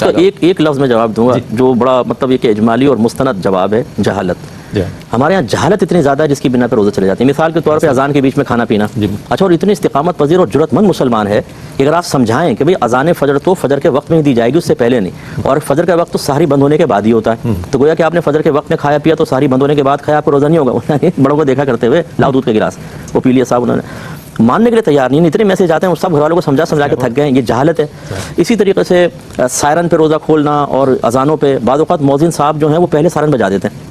تو ایک لفظ میں جواب دوں گا جو بڑا مطلب یہ کہ اجمالی اور مستند جواب ہے، جہالت۔ ہمارے یہاں جہالت اتنی زیادہ ہے جس کی بنا پر روزے چلے جاتے ہیں۔ مثال کے طور پہ اذان کے بیچ میں کھانا پینا، اچھا، اور اتنی استقامت پذیر اور جرأت مند مسلمان ہے کہ اگر آپ سمجھائیں کہ بھئی اذان فجر تو فجر کے وقت میں ہی دی جائے گی، اس سے پہلے نہیں، اور فجر کا وقت تو سحری بند ہونے کے بعد ہی ہوتا ہے، تو گویا کہ آپ نے فجر کے وقت میں کھایا پیا تو سحری بند ہونے کے بعد کھایا، آپ کو روزہ نہیں ہوگا۔ بڑوں کو دیکھا کرتے ہوئے لاؤ دودھ کے گلاس، وہ پی لیا صاحب، انہوں نے ماننے کے لیے تیار نہیں، اتنے میسج آتے ہیں، سب گھر والوں کو سمجھا کے تھک گئے ہیں، یہ جہالت ہے۔ اسی طریقے سے سائرن پہ روزہ کھولنا اور اذانوں پہ، بعض اوقات مؤذن صاحب جو ہیں وہ پہلے سائرن بجا دیتے ہیں،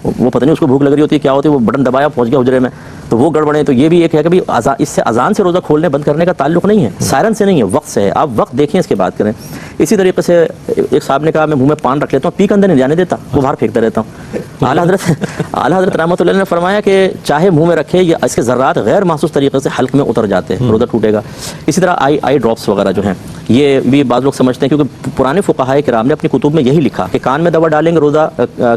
وہ پتہ نہیں اس کو بھوک لگ رہی ہوتی ہے کیا ہوتی ہے، وہ بٹن دبایا پہنچ گیا حجرے میں، تو وہ گڑبڑے۔ تو یہ بھی ایک ہے کہ اس سے اذان سے روزہ کھولنے بند کرنے کا تعلق نہیں ہے، سائرن سے نہیں ہے، وقت سے ہے، آپ وقت دیکھیں اس کے بعد کریں۔ اسی طریقے سے ایک صاحب نے کہا میں منہ میں پان رکھ لیتا ہوں، پی کے اندر نہیں جانے دیتا، وہ باہر پھینکتا رہتا ہوں۔ اعلیٰ حضرت رحمۃ اللہ نے فرمایا کہ چاہے منہ میں رکھے، یا اس کے ذرات غیر محسوس طریقے سے حلق میں اتر جاتے ہیں، روزہ ٹوٹے گا۔ اسی طرح آئی ڈراپس وغیرہ جو ہیں، یہ بھی بعض لوگ سمجھتے ہیں، کیونکہ پرانے فقہائے کرام نے اپنی کتب میں یہی لکھا کہ کان میں دوا ڈالیں گے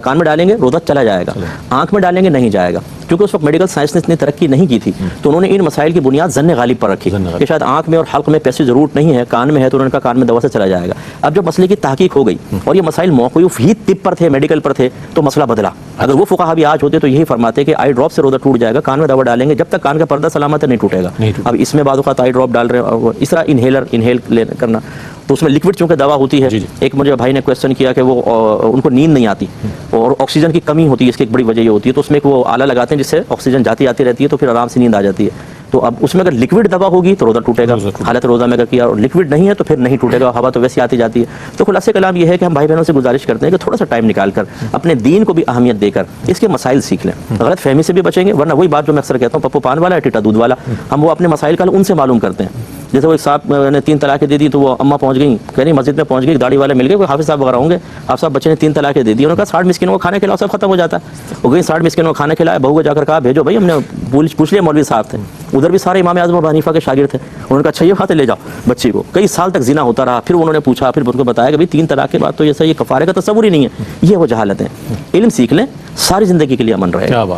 کان میں ڈالیں گے روزہ چلا جائے گا، آنکھ میں ڈالیں گے نہیں جائے گا، کیونکہ اس وقت میڈیکل سائنس نے اتنی ترقی نہیں کی تھی، تو انہوں نے ان مسائل کی بنیاد ظن غالب پر رکھی کہ شاید آنکھ میں اور حلق میں پیسے ضرورت نہیں ہے، کان میں ہے تو انہوں نے کہا کان میں دوا سے چلا جائے گا۔ اب جب مسئلے کی تحقیق ہو گئی اور یہ مسائل موقوف ہی طب پر تھے، میڈیکل پر تھے، تو مسئلہ بدلا۔ اگر وہ فقہا بھی آج ہوتے تو یہی فرماتے کہ آئی ڈراپ سے روزہ ٹوٹ جائے گا، کان میں دوا ڈالیں گے، جب تک کان کا پردہ سلامت ہے نہیں ٹوٹے گا۔ اب اس میں بعض اوقات آئی ڈراپ ڈال رہے ہیں، اس طرح انہیل کرنا، تو اس میں لکوڈ چونکہ دوا ہوتی ہے۔ ایک مجھے بھائی نے کویسچن کیا کہ وہ ان کو نیند نہیں آتی اور آکسیجن کی کمی ہوتی ہے، اس کی ایک بڑی وجہ یہ ہوتی ہے، تو اس میں ایک وہ آلہ لگاتے ہیں جس سے آکسیجن جاتی آتی رہتی ہے، تو پھر آرام سے نیند آ جاتی ہے۔ تو اب اس میں اگر لکوڈ دوا ہوگی تو روزہ ٹوٹے گا، حالت روزہ میں اگر کیا، اور لکوڈ نہیں ہے تو پھر نہیں ٹوٹے گا، ہوا تو ویسے آتی جاتی ہے۔ تو خلاصہ کلام یہ ہے کہ ہم بھائی بہنوں سے گزارش کرتے ہیں کہ تھوڑا سا ٹائم نکال کر اپنے دین کو بھی اہمیت دے کر اس کے مسائل سیکھ لیں، غلط فہمی سے بھی بچیں گے، ورنہ وہی بات جو میں اکثر کہتا ہوں، پپو پان والا ہے ٹیٹا دودھ والا، ہم وہ اپنے مسائل کا ان سے معلوم کرتے ہیں۔ جیسے وہ ایک صاحب نے 3 طلاقیں دے دی، تو وہ اماں پہنچ گئیں، کہہ رہی مسجد میں پہنچ گئی، داڑھی والے مل گئے، کوئی حافظ صاحب وغیرہ ہوں گے، آپ صاحب بچے نے 3 طلاقیں دے دی، انہوں نے کہا 60 مسکینوں کو کھانا کھلاؤ، سب ختم ہو جاتا ہے۔ وہ گئی 60 مسکینوں کو کھانا کھلایا، بہو کو جا کر کہا بھیجو بھائی، ہم نے پوچھ لیا، مولوی صاحب تھے ادھر بھی، سارے امام اعظم ابو حنیفہ کے شاگرد تھے، انہوں نے کہا اچھا یہ کھاتے لے جاؤ بچی کو۔ کئی سال تک زنا ہوتا رہا، پھر انہوں نے پوچھا، پھر ان کو بتایا کہ بھائی 3 طلاق کے بعد تو یہ کفارے کا تصور ہی نہیں ہے، یہ وہ جہالت ہے۔ علم سیکھ لیں، ساری زندگی کے لیے امن رہے گا۔